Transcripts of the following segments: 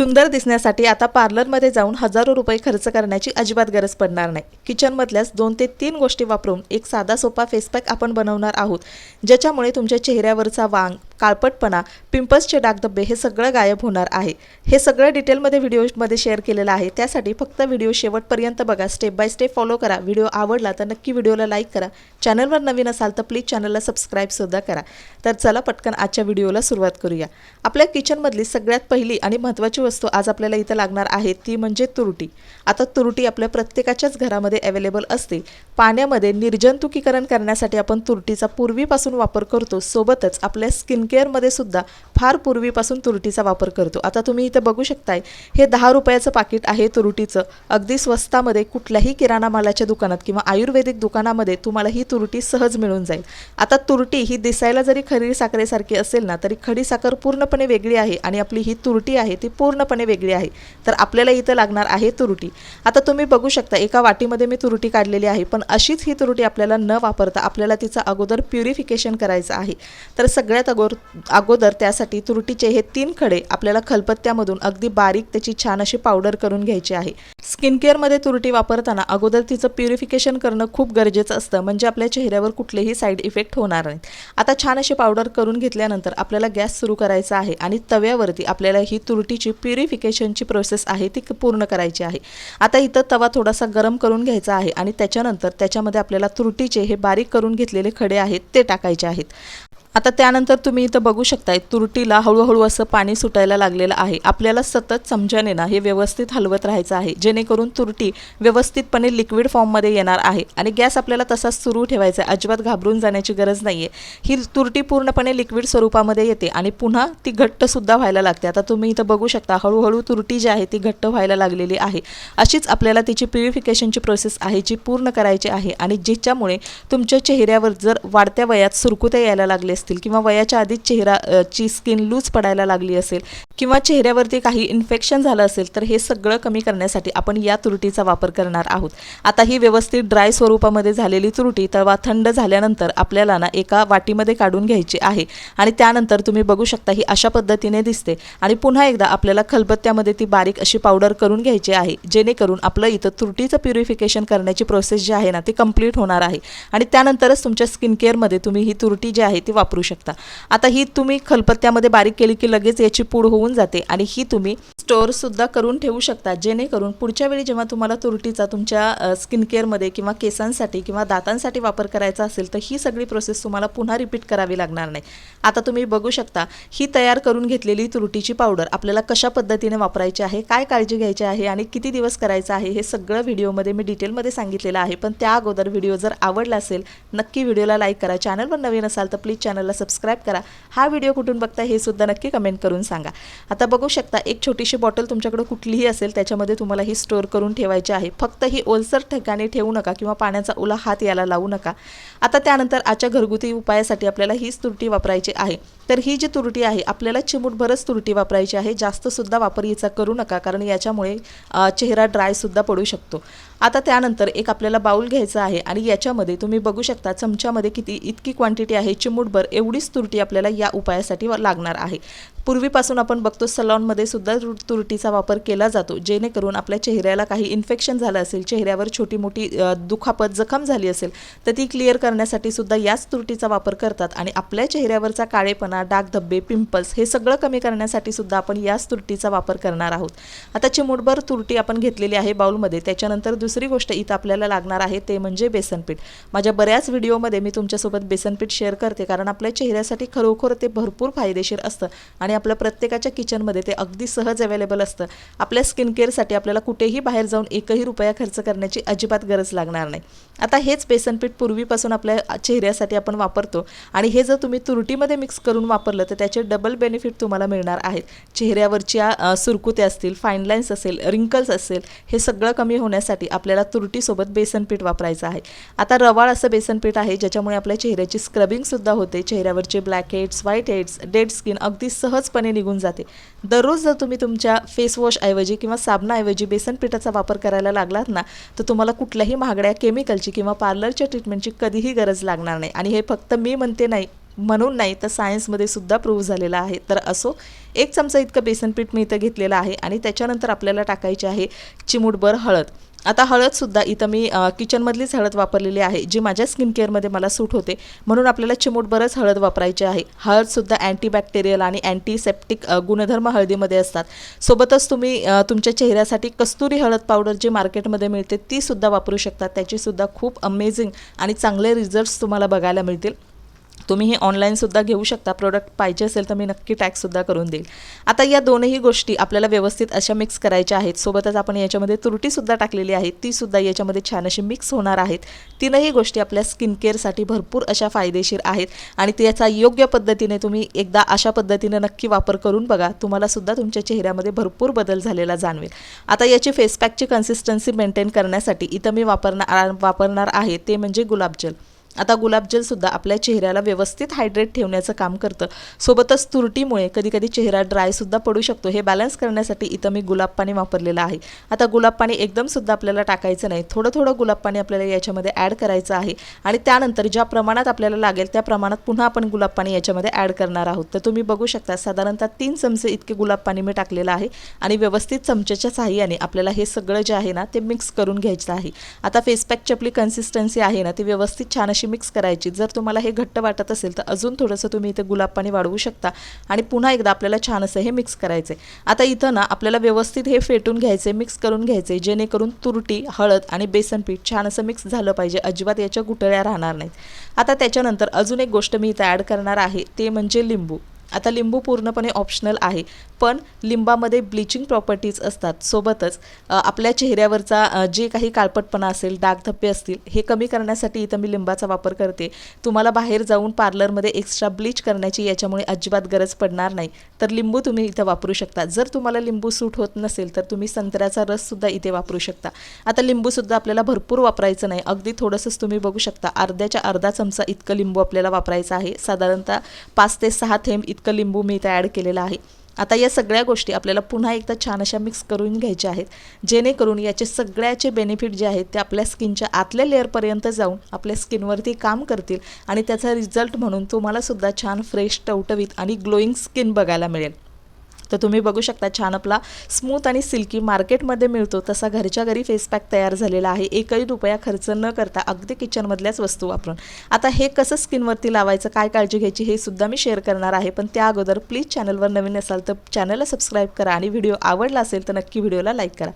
सुंदर दिसण्यासाठी आता पार्लरमध्ये जाऊन हजारो रुपये खर्च करण्याची अजिबात गरज पडणार नाही। किचनमधल्याच 2 ते 3 गोष्टी वापरून एक साधा सोपा फेस पॅक आपण बनवणार आहोत, ज्याच्यामुळे तुमच्या चेहऱ्यावरचा वांग, काळपटपणा, पिंपल्सचे डागधब्बे हे सगळं गायब होणार आहे। हे सगळं डिटेलमध्ये व्हिडिओमध्ये शेअर केलेलं आहे, त्यासाठी फक्त व्हिडिओ शेवटपर्यंत बघा, स्टेप बाय स्टेप फॉलो करा। व्हिडिओ आवडला तर नक्की व्हिडिओला लाईक करा, चॅनलवर नवीन असाल तर प्लीज चॅनलला सबस्क्राईब सुद्धा करा। तर चला पटकन आजच्या व्हिडिओला सुरुवात करूया। आपल्या किचनमधली सगळ्यात पहिली आणि महत्त्वाची वस्तू आज आपल्याला इथे लागणार आहे ती म्हणजे तुरटी। आता तुरटी आपल्या प्रत्येकाच्याच घरामध्ये अवेलेबल असते। पाण्यामध्ये निर्जंतुकीकरण करण्यासाठी आपण तुरटीचा पूर्वीपासून वापर करतो, सोबतच आपल्या स्किन केअरमध्ये सुद्धा फार पूर्वीपासून तुरटीचा वापर करतो। आता तुम्ही इथे बघू शकताय, हे 10 रुपयाचं पाकिट आहे तुरटीचं। अगदी स्वस्तामध्ये कुठल्याही किराणा मालाच्या दुकानात किंवा आयुर्वेदिक दुकानामध्ये तुम्हाला ही तुरटी सहज मिळून जाईल। आता तुरटी ही दिसायला जरी खडी साखरेसारखी असेल ना, तरी खडी साखर पूर्णपणे वेगळी आहे आणि आपली ही तुरटी आहे ती पूर्णपणे वेगळी आहे। तर आपल्याला इथं लागणार आहे तुरटी। आता तुम्ही बघू शकता, एका वाटीमध्ये मी तुरटी काढलेली आहे, पण अशीच ही तुरटी आपल्याला न वापरता आपल्याला तिचा अगोदर प्युरिफिकेशन करायचं आहे। तर सगळ्यात अगोदर त्यासाठी तुरटीचे हे 3 खडे आपल्याला खलबत्त्यामधून अगदी बारीक त्याची छान अशी पावडर करून घ्यायची आहे। स्किन केअरमध्ये तुरटी वापरताना अगोदर तिचं प्युरिफिकेशन करणं खूप गरजेचं असतं, म्हणजे आपल्या चेहऱ्यावर कुठलेही साईड इफेक्ट होणार नाहीत। आता छान अशी पावडर करून घेतल्यानंतर आपल्याला गॅस सुरू करायचा आहे आणि तव्यावरती आपल्याला ही तुरटीची प्युरिफिकेशनची प्रोसेस आहे ती पूर्ण करायची आहे। आता इथं तवा थोडासा गरम करून घ्यायचा आहे आणि त्याच्यानंतर त्याच्यामध्ये आपल्याला तुरटीचे हे बारीक करून घेतलेले खडे आहेत ते टाकायचे आहेत। आता त्यानंतर तुम्ही इथं बघू शकताय, तुरटीला हळूहळू असं पाणी सुटायला लागलेलं आहे। आपल्याला सतत चमच्याने ना हे व्यवस्थित हलवत राहायचं आहे, जेणेकरून तुरटी व्यवस्थितपणे लिक्विड फॉर्ममध्ये येणार आहे। आणि गॅस आपल्याला तसाच सुरू ठेवायचा आहे, अजिबात घाबरून जाण्याची गरज नाही आहे। ही तुरटी पूर्णपणे लिक्विड स्वरूपामध्ये येते आणि पुन्हा ती घट्टसुद्धा व्हायला लागते। आता तुम्ही इथं बघू शकता, हळूहळू तुरटी जी आहे ती घट्ट व्हायला लागलेली आहे। अशीच आपल्याला तिची प्युरिफिकेशनची प्रोसेस आहे जी पूर्ण करायची आहे, आणि जिच्यामुळे तुमच्या चेहऱ्यावर जर वाढत्या वयात सुरकुत्या यायला लागले असतील किंवा वयाच्या आधीच चेहऱ्याची स्किन लूज पडायला लागली असेल किंवा चेहऱ्यावरती काही इन्फेक्शन झालं असेल, तर हे सगळं कमी करण्यासाठी आपण या तुरटीचा वापर करणार आहोत। आता ही व्यवस्थित ड्राय स्वरूपामध्ये झालेली तुरटी तवा थंड झाल्यानंतर आपल्याला ना एका वाटीमध्ये काढून घ्यायची आहे आणि त्यानंतर तुम्ही बघू शकता ही अशा पद्धतीने दिसते। आणि पुन्हा एकदा आपल्याला खलबत्त्यामध्ये ती बारीक अशी पावडर करून घ्यायची आहे, जेणेकरून आपलं इथं तुरटीचं प्युरिफिकेशन करण्याची प्रोसेस जी आहे ना ती कंप्लीट होणार आहे आणि त्यानंतरच तुमच्या स्किन केअरमध्ये तुम्ही ही तुरटी जी आहे ती वापरू शकता। आता ही तुम्ही खलबत्त्यामध्ये बारीक केली की लगेच याची पूड होऊन जाते आणि ही तुम्ही स्टोअर सुद्धा करून ठेवू शकता, जेणेकरून पुढच्या वेळी जेव्हा तुम्हाला तुरटीचा तुमच्या स्किन केअरमध्ये किंवा केसांसाठी किंवा दातांसाठी वापर करायचा असेल तर ही सगळी प्रोसेस तुम्हाला पुन्हा रिपीट करावी लागणार नाही। आता तुम्ही बघू शकता, ही तयार करून घेतलेली तुरटीची पावडर आपल्याला कशा पद्धतीने वापरायची आहे, काय काळजी घ्यायची आहे आणि किती दिवस करायचं आहे, हे सगळं व्हिडिओमध्ये मी डिटेलमध्ये सांगितलेलं आहे। पण त्या अगोदर व्हिडिओ जर आवडला असेल नक्की व्हिडिओला लाईक करा, चॅनलवर नवीन असाल तर प्लीज चॅनलला सबस्क्राईब करा। हा व्हिडिओ कुठून बघता हे सुद्धा नक्की कमेंट करून सांगा। आता बघू शकता, एक छोटीशी बॉटल तुमच्याकडे कुठलीही असेल त्याच्यामध्ये तुम्हाला ही स्टोअर करून ठेवायची आहे। फक्त ही ओलसर ठिकाणी ठेवू नका किंवा पाण्याचा ओला हात याला लावू नका। आता त्यानंतर आजच्या घरगुती उपायासाठी आपल्याला हीच तुरटी वापरायची आहे। तर ही जी तुरटी आहे आपल्याला चिमूटभरच तुरटी वापरायची आहे, जास्त सुद्धा वापर याचा करू नका, कारण याच्यामुळे चेहरा ड्राय सुद्धा पडू शकतो। आता त्यानंतर एक आपल्याला बाउल घ्यायचा आहे आणि याच्यामध्ये तुम्ही बघू शकता चमच्यामध्ये इतकी क्वांटिटी आहे, चिमूटभर एवढीच तुरटी आपल्याला या उपायासाठी लागणार आहे। पूर्वीपासून आपण बघतो सलॉनमध्ये सुद्धा तुरटीचा वापर केला जातो, जेणेकरून आपल्या चेहऱ्याला काही इन्फेक्शन झालं असेल, चेहऱ्यावर छोटी मोठी दुखापत जखम झाली असेल तर ती क्लिअर करण्यासाठी सुद्धा याच तुरटीचा वापर करतात आणि आपल्या चेहऱ्यावरचा काळेपणा, डागधब्बे, पिंपल्स हे सगळं कमी करण्यासाठी सुद्धा आपण याच तुरटीचा वापर करणार आहोत। आता चिमूटभर तुरटी आपण घेतलेली आहे बाउलमध्ये। त्याच्यानंतर दुसरी गोष्ट इथं आपल्याला लागणार आहे ते म्हणजे बेसनपीठ। माझ्या बऱ्याच व्हिडिओमध्ये मी तुमच्यासोबत बेसनपीठ शेअर करते, कारण आपल्या चेहऱ्यासाठी खरोखर ते भरपूर फायदेशीर असतं आणि आपल्या प्रत्येकाच्या किचनमध्ये ते अगदी सहज अवेलेबल असतं। आपल्या स्किन केअरसाठी आपल्याला कुठेही बाहेर जाऊन एकही रुपया खर्च करण्याची अजिबात गरज लागणार नाही। आता हेच बेसनपीठ पूर्वीपासून आपल्या चेहऱ्यासाठी आपण वापरतो आणि हे जर तुम्ही तुरटीमध्ये मिक्स करून वापरलं तर त्याचे डबल बेनिफिट तुम्हाला मिळणार आहेत। चेहऱ्यावरच्या सुरकुत्या असतील, फाईन लाईन्स असेल, रिंकल्स असेल, हे सगळं कमी होण्यासाठी आपल्याला तुरटीसोबत बेसनपीठ वापरायचं आहे। आता रवाळ असं बेसनपीठ आहे, ज्याच्यामुळे आपल्या चेहऱ्याची स्क्रबिंग सुद्धा होते, चेहऱ्यावरचे black heads, white heads, dead skin अगदी सहजपणे निघून जाते। दररोज जर तुम्ही तुमच्या फेस वॉशऐवजी किंवा साबणाऐवजी बेसनपीठाचा वापर करायला लागलात ना, तर तुम्हाला कुठल्याही महागड्या केमिकलची किंवा पार्लरच्या ट्रीटमेंटची कधीही गरज लागणार नाही। आणि हे फक्त मी म्हणते नाही, म्हणून नाही तर सायन्समध्ये सुद्धा प्रूव्ह झालेला आहे. तर असो, 1 चमचा इतकं बेसन पीठ मी इथं घेतलेलं आहे आणि त्याच्यानंतर आपल्याला टाकायची आहे चिमूटभर हळद. आता हळदसुद्धा इथं मी किचनमधलीच हळद वापरलेली आहे, जी माझ्या स्किन केअरमध्ये मला सूट होते, म्हणून आपल्याला चिमूटभरच हळद वापरायची आहे. हळदसुद्धा अँटीबॅक्टेरियल आणि अँटीसेप्टिक गुणधर्म हळदीमध्ये असतात. सोबतच तुम्ही तुमच्या चेहऱ्यासाठी कस्तुरी हळद पावडर जी मार्केटमध्ये मिळते ती सुद्धा वापरू शकता. त्याचीसुद्धा खूप अमेझिंग आणि चांगले रिझल्ट्स तुम्हाला बघायला मिळतील. तुम्ही हे ऑनलाईनसुद्धा घेऊ शकता. प्रोडक्ट पाहिजे असेल तर मी नक्की टॅगसुद्धा करून देईल. आता या दोनही गोष्टी आपल्याला व्यवस्थित अशा मिक्स करायच्या आहेत. सोबतच आपण याच्यामध्ये तुरटीसुद्धा टाकलेली आहे, तीसुद्धा याच्यामध्ये छान अशी मिक्स होणार आहेत. तीनही गोष्टी आपल्या स्किन केअरसाठी भरपूर अशा फायदेशीर आहेत आणि त्याचा योग्य पद्धतीने तुम्ही एकदा अशा पद्धतीने नक्की वापर करून बघा. तुम्हालासुद्धा तुमच्या चेहऱ्यामध्ये भरपूर बदल झालेला जाणवेल. आता याची फेस पॅकची कन्सिस्टन्सी मेंटेन करण्यासाठी इथं मी वापरणार आहे ते म्हणजे गुलाबजल. आता गुलाबजलसुद्धा आपल्या चेहऱ्याला व्यवस्थित हायड्रेट ठेवण्याचं काम करतं. सोबतच तुरटीमुळे कधीकधी चेहरा ड्रायसुद्धा पडू शकतो. हे बॅलन्स करण्यासाठी इथं मी गुलाब पाणी वापरलेलं आहे. आता गुलाब पाणी एकदमसुद्धा आपल्याला टाकायचं नाही, थोडं थोडं गुलाब पाणी आपल्याला याच्यामध्ये ॲड करायचं आहे आणि त्यानंतर ज्या प्रमाणात आपल्याला लागेल त्या प्रमाणात पुन्हा आपण गुलाब पाणी याच्यामध्ये ॲड करणार आहोत. तर तुम्ही बघू शकता साधारणतः 3 चमचे इतके गुलाब पाणी मी टाकलेलं आहे आणि व्यवस्थित चमच्याच्या साहाय्याने आपल्याला हे सगळं जे आहे ना ते मिक्स करून घ्यायचं आहे. आता फेस पॅकची आपली कन्सिस्टन्सी आहे ना ती व्यवस्थित छान अशी मिक्स करायची. जर तुम्हाला हे घट्ट वाटत असेल तर अजून थोडंसं तुम्ही इथे गुलाब पाणी वाढवू शकता आणि पुन्हा एकदा आपल्याला छान असं हे मिक्स करायचं आहे. आता इथं ना आपल्याला व्यवस्थित हे फेटून घ्यायचे, मिक्स करून घ्यायचे, जेणेकरून तुरटी, हळद आणि बेसन पीठ छान असं मिक्स झालं पाहिजे. अजिबात याच्या गुठळ्या राहणार नाहीत. आता त्याच्यानंतर अजून एक गोष्ट मी इथं ॲड करणार आहे ते म्हणजे लिंबू. आता लिंबू पूर्णपणे ऑप्शनल आहे, पण लिंबामध्ये ब्लिचिंग प्रॉपर्टीज असतात. सोबतच आपल्या चेहऱ्यावरचा जे काही काळपटपणा असेल, डागधब्बे असतील, हे कमी करण्यासाठी इथं मी लिंबाचा वापर करते. तुम्हाला बाहेर जाऊन पार्लरमध्ये एक्स्ट्रा ब्लीच करण्याची याच्यामुळे अजिबात गरज पडणार नाही. तर लिंबू तुम्ही इथं वापरू शकता. जर तुम्हाला लिंबू सूट होत नसेल तर तुम्ही संत्र्याचा रससुद्धा इथे वापरू शकता. आता लिंबूसुद्धा आपल्याला भरपूर वापरायचं नाही, अगदी थोडंसंच तुम्ही बघू शकता. अर्धा चमचा इतकं लिंबू आपल्याला वापरायचं आहे. साधारणतः 5 ते 6 थेंब इतकं लिंबू मी इथं ॲड केलेलं आहे. आता या सगळ्या गोष्टी आपल्याला पुन्हा एकदा छान अशा मिक्स करून घ्यायच्या आहेत, जेणेकरून याचे सगळ्याचे बेनिफिट जे आहेत ते आपल्या स्किनच्या आतल्या लेअरपर्यंत जाऊन आपल्या स्किनवरती काम करतील आणि त्याचा रिझल्ट म्हणून तुम्हालासुद्धा छान फ्रेश, टवटवीत आणि ग्लोईंग स्किन बघायला मिळेल. तर तुम्ही बघू शकता छान आपला स्मूथ आणि सिल्की मार्केटमध्ये मिळतो तसा घरच्या घरी फेस पॅक तयार झालेला आहे. 1ही रुपया खर्च न करता अगदी किचनमधल्याच वस्तू वापरून. आता हे कसं स्किनवरती लावायचं, काय काळजी घ्यायची हे सुद्धा मी शेअर करणार आहे. पण त्या अगोदर प्लीज चॅनलवर नवीन असाल तर चॅनलला सबस्क्राईब करा आणि व्हिडिओ आवडला असेल तर नक्की व्हिडिओला लाईक करा.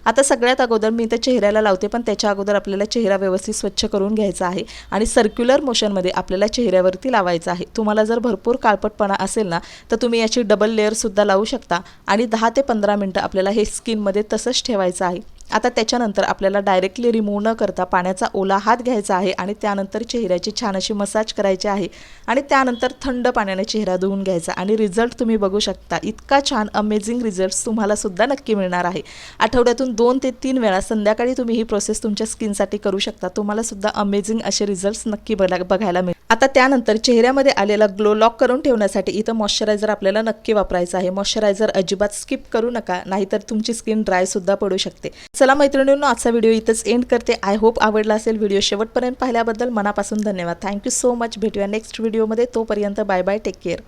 आता सगळ्यात अगोदर मी इथं चेहऱ्याला लावते, पण त्याच्या अगोदर आपल्याला चेहरा व्यवस्थित स्वच्छ करून घ्यायचा आहे आणि सर्क्युलर मोशनमध्ये आपल्याला चेहऱ्यावरती लावायचं आहे. तुम्हाला जर भरपूर काळपटपणा असेल ना तर तुम्ही याची डबल लेअरसुद्धा लावू शकता आणि 10 ते 15 मिनटं आपल्याला हे स्किनमध्ये तसंच ठेवायचं आहे. आता त्याच्यानंतर आपल्याला डायरेक्टली रिमूव्ह न करता पाण्याचा ओला हात घ्यायचा आहे आणि त्यानंतर चेहऱ्याची छान अशी मसाज करायची आहे आणि त्यानंतर थंड पाण्याने चेहरा धुवून घ्यायचा आणि रिझल्ट तुम्ही बघू शकता. इतका छान अमेझिंग रिझल्ट्स तुम्हाला सुद्धा नक्की मिळणार आहे. आठवड्यातून 2 ते 3 वेळा संध्याकाळी तुम्ही ही प्रोसेस तुमच्या स्किनसाठी करू शकता. तुम्हाला सुद्धा अमेझिंग असे रिझल्ट्स नक्की बघायला मिळेल. आता त्यानंतर चेहऱ्यामध्ये आलेला ग्लो लॉक करून ठेवण्यासाठी इथं मॉइश्चरायझर आपल्याला नक्की वापरायचं आहे. मॉइश्चरायझर अजिबात स्किप करू नका, नाहीतर तुमची स्किन ड्रायसुद्धा पडू शकते. चला मैत्रिणींनो, आजचा व्हिडिओ इथंच एंड करते. आय होप आवडला असेल. व्हिडिओ शेवटपर्यंत पाहिल्याबद्दल मनापासून धन्यवाद. Thank you so much. भेटूया नेक्स्ट व्हिडिओमध्ये. तोपर्यंत बाय बाय, टेक केअर.